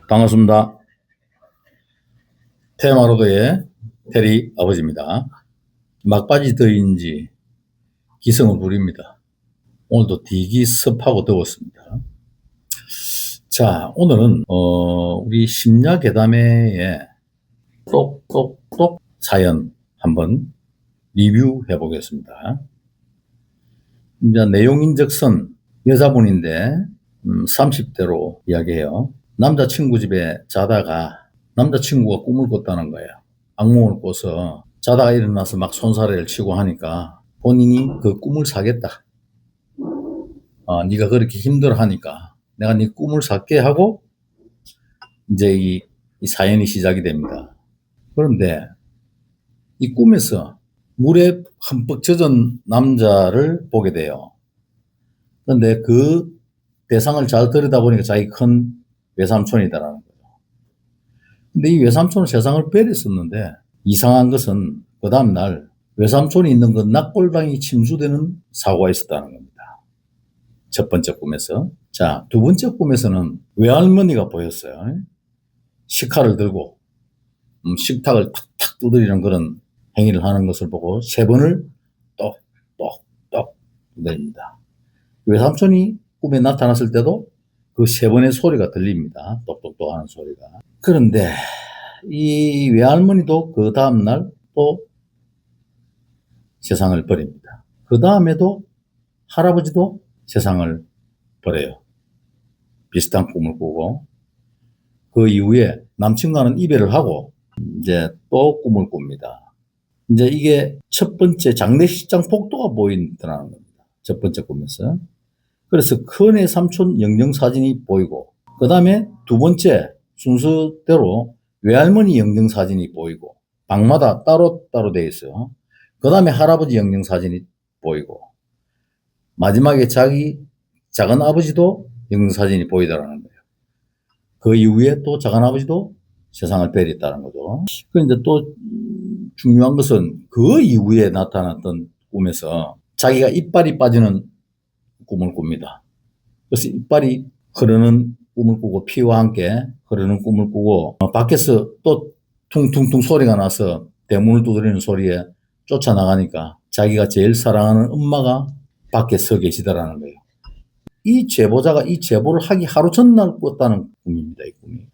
반갑습니다. 테마로드의 테리 아버지입니다. 막바지 더위인지 기승을 부립니다. 오늘도 되게 습하고 더웠습니다. 자, 오늘은 우리 심야괴담회의 똑똑똑 사연 한번 리뷰해 보겠습니다. 이제 내용인즉슨 여자분인데 30대로 이야기해요. 남자친구 집에 자다가 남자친구가 꿈을 꿨다는 거예요. 악몽을 꿔서 자다가 일어나서 막 손사래를 치고 하니까 본인이 그 꿈을 사겠다. 네가 그렇게 힘들어하니까 내가 네 꿈을 살게 하고 이제 이 사연이 시작이 됩니다. 그런데 이 꿈에서 물에 흠뻑 젖은 남자를 보게 돼요. 그런데 그 대상을 잘 들여다보니까 자기 큰 외삼촌이다라는 거예요. 근데 이 외삼촌은 세상을 버렸었는데 이상한 것은 그 다음날 외삼촌이 있는 그 낙골당이 침수되는 사고가 있었다는 겁니다. 첫 번째 꿈에서. 자, 두 번째 꿈에서는 외할머니가 보였어요. 식칼을 들고 식탁을 탁탁 두드리는 그런 행위를 하는 것을 보고 세 번을 똑똑똑 두드립니다. 외삼촌이 꿈에 나타났을 때도 그 세 번의 소리가 들립니다. 똑똑똑 하는 소리가. 그런데 이 외할머니도 그 다음날 또 세상을 버립니다. 그 다음에도 할아버지도 세상을 버려요. 비슷한 꿈을 꾸고 그 이후에 남친과는 이별을 하고 이제 또 꿈을 꿉니다. 이제 이게 첫 번째 장례식장 폭도가 보인다는 겁니다. 첫 번째 꿈에서. 그래서 큰애 삼촌 영정사진이 보이고 그 다음에 두 번째 순서대로 외할머니 영정사진이 보이고 방마다 따로따로 되어 있어요. 그 다음에 할아버지 영정사진이 보이고 마지막에 자기 작은 아버지도 영정사진이 보이더라는 거예요. 그 이후에 또 작은 아버지도 세상을 버렸다는 거죠. 그런데 또 중요한 것은 그 이후에 나타났던 꿈에서 자기가 이빨이 빠지는 꿈을 꿉니다. 그래서 이빨이 흐르는 꿈을 꾸고 피와 함께 흐르는 꿈을 꾸고 밖에서 또 퉁퉁퉁 소리가 나서 대문을 두드리는 소리에 쫓아나가니까 자기가 제일 사랑하는 엄마가 밖에 서 계시더라는 거예요. 이 제보자가 이 제보를 하기 하루 전날 꿨다는 꿈입니다. 이 꿈이.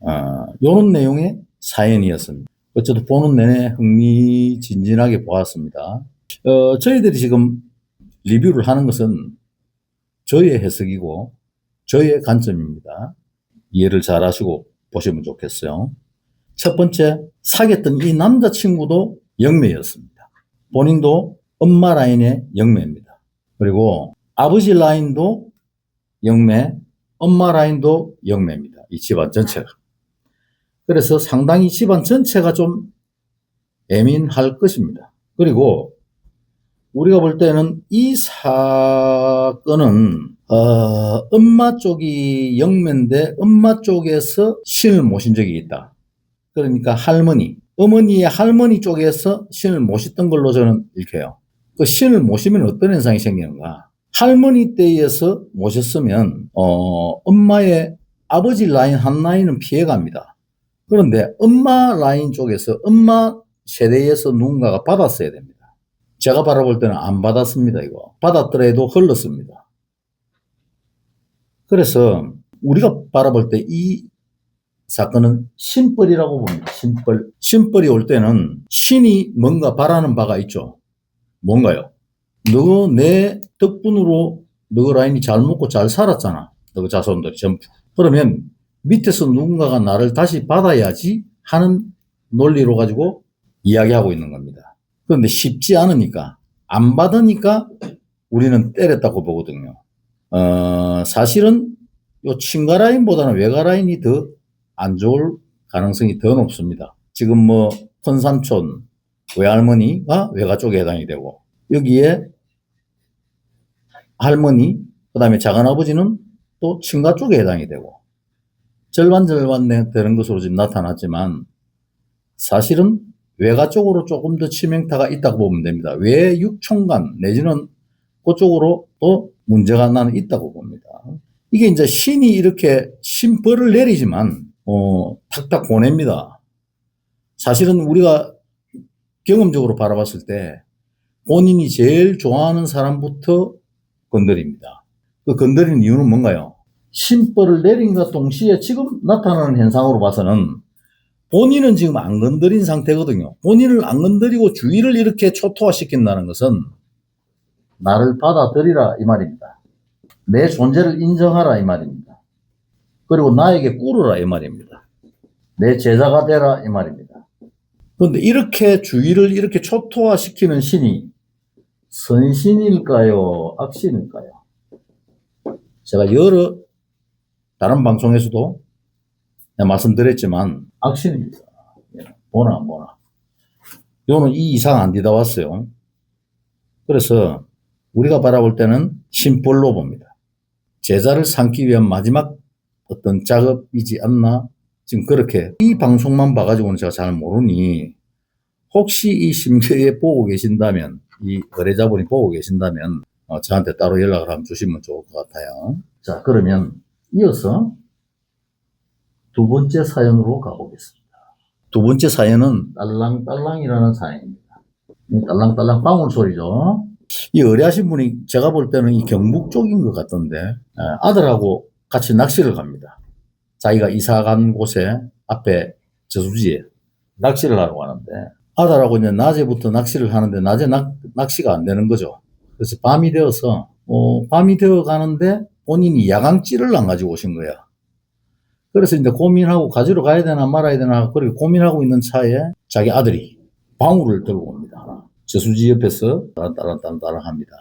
이런 내용의 사연이었습니다. 어쨌든 보는 내내 흥미진진하게 보았습니다. 저희들이 지금 리뷰를 하는 것은 저의 해석이고 저의 관점입니다. 이해를 잘 하시고 보시면 좋겠어요. 첫 번째, 사귀었던 이 남자친구도 영매였습니다. 본인도 엄마 라인의 영매입니다. 그리고 아버지 라인도 영매, 엄마 라인도 영매입니다. 이 집안 전체가. 그래서 상당히 집안 전체가 좀 예민할 것입니다. 그리고 우리가 볼 때는 이 사건은 엄마 쪽이 영매인데 엄마 쪽에서 신을 모신 적이 있다. 그러니까 할머니, 어머니의 할머니 쪽에서 신을 모셨던 걸로 저는 읽혀요. 그 신을 모시면 어떤 현상이 생기는가? 할머니 때에서 모셨으면 엄마의 아버지 라인 한 라인은 피해갑니다. 그런데 엄마 라인 쪽에서 엄마 세대에서 누군가가 받았어야 됩니다. 제가 바라볼 때는 안 받았습니다. 이거 받았더라도 흘렀습니다. 그래서 우리가 바라볼 때 이 사건은 신벌이라고 봅니다. 신벌이 올 때는 신이 뭔가 바라는 바가 있죠. 뭔가요? 너 내 덕분으로 너 라인이 잘 먹고 잘 살았잖아. 너 자손들이 전부. 그러면 밑에서 누군가가 나를 다시 받아야지 하는 논리로 가지고 이야기하고 있는 겁니다. 그런데 쉽지 않으니까 안 받으니까 우리는 때렸다고 보거든요. 사실은 요 친가 라인보다는 외가 라인이 더 안 좋을 가능성이 더 높습니다. 지금 뭐 큰 삼촌, 외할머니가 외가 쪽에 해당이 되고 여기에 할머니, 그 다음에 작은 아버지는 또 친가 쪽에 해당이 되고 절반 되는 것으로 지금 나타났지만 사실은 외가 쪽으로 조금 더 치명타가 있다고 보면 됩니다. 외육촌간 내지는 그쪽으로 또 문제가 나는 있다고 봅니다. 이게 이제 신이 이렇게 신벌을 내리지만 탁탁 보냅니다. 사실은 우리가 경험적으로 바라봤을 때 본인이 제일 좋아하는 사람부터 건드립니다. 그 건드리는 이유는 뭔가요? 심벌을 내린과 동시에 지금 나타나는 현상으로 봐서는 본인은 지금 안 건드린 상태거든요. 본인을 안 건드리고 주위를 이렇게 초토화시킨다는 것은 나를 받아들이라 이 말입니다. 내 존재를 인정하라 이 말입니다. 그리고 나에게 꿇으라 이 말입니다. 내 제자가 되라 이 말입니다. 그런데 이렇게 주위를 이렇게 초토화시키는 신이 선신일까요? 악신일까요? 제가 여러 다른 방송에서도 말씀드렸지만 악신입니다. 보나 안 보나. 요는 이 이상 안 뒤다 왔어요. 그래서 우리가 바라볼 때는 신벌로 봅니다. 제자를 삼기 위한 마지막 어떤 작업이지 않나? 지금 그렇게 이 방송만 봐가지고는 제가 잘 모르니 혹시 이 심지에 보고 계신다면 이 의뢰자분이 보고 계신다면 저한테 따로 연락을 한번 주시면 좋을 것 같아요. 자, 그러면 이어서 두 번째 사연으로 가보겠습니다. 두 번째 사연은 딸랑딸랑이라는 사연입니다. 딸랑딸랑 방울 소리죠. 이 의뢰하신 분이 제가 볼 때는 이 경북 쪽인 것 같던데 아들하고 같이 낚시를 갑니다. 자기가 이사 간 곳에 앞에 저수지에 낚시를 하러 가는데 아들하고 이제 낮에부터 낚시를 하는데 낮에 낚시가 안 되는 거죠. 그래서 밤이 되어서 밤이 되어 가는데 본인이 야광찌를 안 가지고 오신 거야. 그래서 이제 고민하고 가지러 가야 되나 말아야 되나 그렇게 고민하고 있는 차에 자기 아들이 방울을 들고 옵니다. 저수지 옆에서 따란따란 합니다.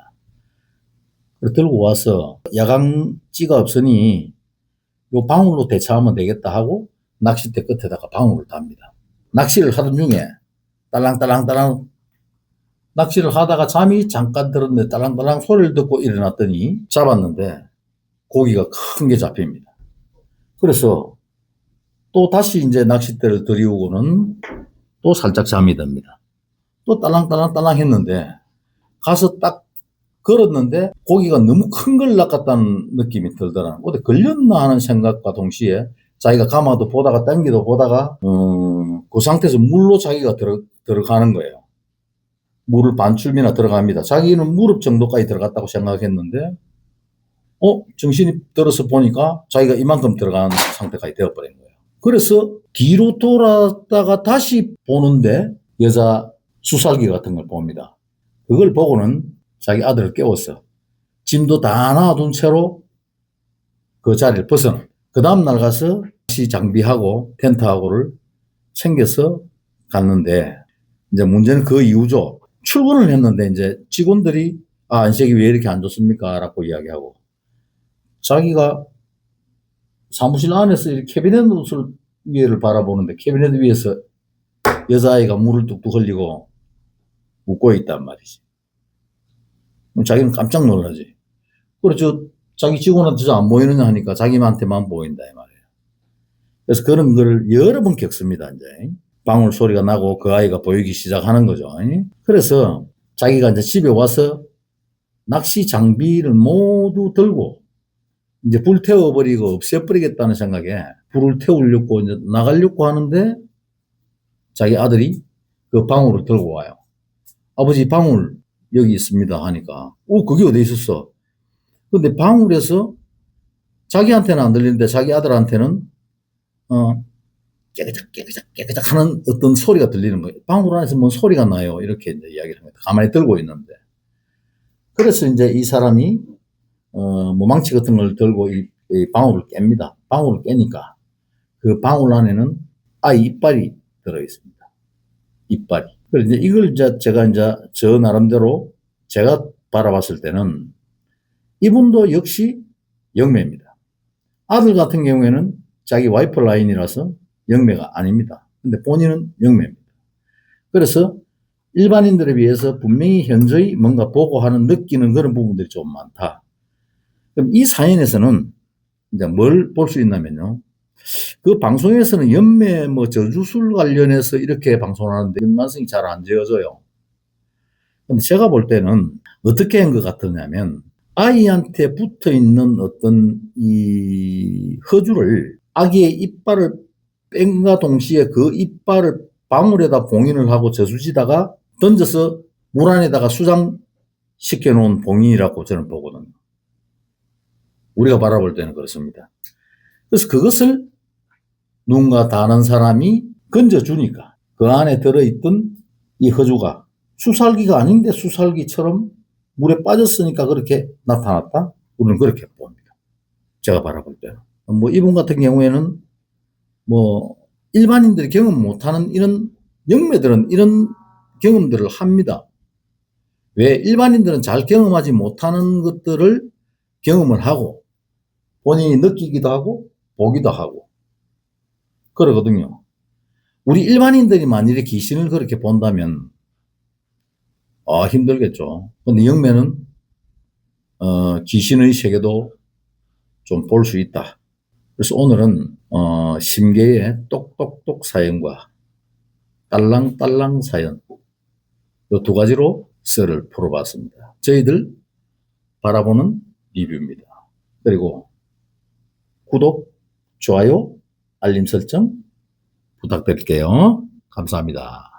들고 와서 야광찌가 없으니 요 방울로 대처하면 되겠다 하고 낚싯대 끝에다가 방울을 답니다. 낚시를 하던 중에 딸랑딸랑딸랑 낚시를 하다가 잠이 잠깐 들었는데 딸랑딸랑 소리를 듣고 일어났더니 잡았는데 고기가 큰 게 잡힙니다. 그래서 또 다시 이제 낚싯대를 들이우고는 또 살짝 잠이 듭니다. 또 딸랑딸랑딸랑 했는데 가서 딱 걸었는데 고기가 너무 큰 걸 낚았다는 느낌이 들더라. 어디 걸렸나 하는 생각과 동시에 자기가 가마도 보다가 당기도 보다가 그 상태에서 물로 자기가 들어가는 거예요. 물을 반출이나 들어갑니다. 자기는 무릎 정도까지 들어갔다고 생각했는데 정신이 들어서 보니까 자기가 이만큼 들어간 상태까지 되어버린 거예요. 그래서 뒤로 돌았다가 다시 보는데 여자 수사기 같은 걸 봅니다. 그걸 보고는 자기 아들을 깨웠어. 짐도 다 놔둔 채로 그 자리를 벗어나. 그 다음날 가서 다시 장비하고 텐트하고를 챙겨서 갔는데 이제 문제는 그 이후죠. 출근을 했는데 이제 직원들이 안색이 왜 이렇게 안 좋습니까? 라고 이야기하고 자기가 사무실 안에서 이렇게 캐비넷 옷을 위에를 바라보는데 캐비넷 위에서 여자아이가 물을 뚝뚝 흘리고 웃고 있단 말이지. 자기는 깜짝 놀라지. 그래서 자기 직원한테 안 보이느냐 하니까 자기한테만 보인다 이 말이에요. 그래서 그런 걸 여러 번 겪습니다. 이제 방울 소리가 나고 그 아이가 보이기 시작하는 거죠. 그래서 자기가 이제 집에 와서 낚시 장비를 모두 들고 이제 불 태워버리고 없애버리겠다는 생각에 불을 태우려고 이제 나가려고 하는데 자기 아들이 그 방울을 들고 와요. 아버지 방울 여기 있습니다 하니까 그게 어디 있었어? 근데 방울에서 자기한테는 안 들리는데 자기 아들한테는 깨그작 하는 어떤 소리가 들리는 거예요. 방울 안에서 뭔 소리가 나요. 이렇게 이제 이야기를 합니다. 가만히 들고 있는데. 그래서 이제 이 사람이 모망치 같은 걸 들고 이 방울을 깹니다. 방울을 깨니까 그 방울 안에는 아이 이빨이 들어있습니다. 이빨이. 그래서 이제 이걸 제가 이제 저 나름대로 제가 바라봤을 때는 이분도 역시 영매입니다. 아들 같은 경우에는 자기 와이프 라인이라서 영매가 아닙니다. 근데 본인은 영매입니다. 그래서 일반인들에 비해서 분명히 현저히 뭔가 보고하는 느끼는 그런 부분들이 좀 많다. 그럼 이 사연에서는 이제 뭘 볼 수 있냐면요. 그 방송에서는 연매 저주술 관련해서 이렇게 방송을 하는데 연관성이 잘 안 지어져요. 근데 제가 볼 때는 어떻게 한 것 같으냐면 아이한테 붙어 있는 어떤 이 허주를 아기의 이빨을 뺑과 동시에 그 이빨을 방울에다 봉인을 하고 저수지다가 던져서 물 안에다가 수장시켜 놓은 봉인이라고 저는 보거든요. 우리가 바라볼 때는 그렇습니다. 그래서 그것을 누군가 다 아는 사람이 건져주니까 그 안에 들어있던 이 허주가 수살기가 아닌데 수살기처럼 물에 빠졌으니까 그렇게 나타났다? 우리는 그렇게 봅니다. 제가 바라볼 때는. 뭐 이분 같은 경우에는 뭐 일반인들이 경험 못하는 이런 영매들은 이런 경험들을 합니다. 왜? 일반인들은 잘 경험하지 못하는 것들을 경험을 하고 본인이 느끼기도 하고 보기도 하고 그러거든요. 우리 일반인들이 만일에 귀신을 그렇게 본다면 힘들겠죠. 근데 영매는 귀신의 세계도 좀 볼 수 있다. 그래서 오늘은 심계의 똑똑똑 사연과 딸랑딸랑 사연 이 두 가지로 썰을 풀어봤습니다. 저희들 바라보는 리뷰입니다. 그리고 구독, 좋아요, 알림 설정 부탁드릴게요. 감사합니다.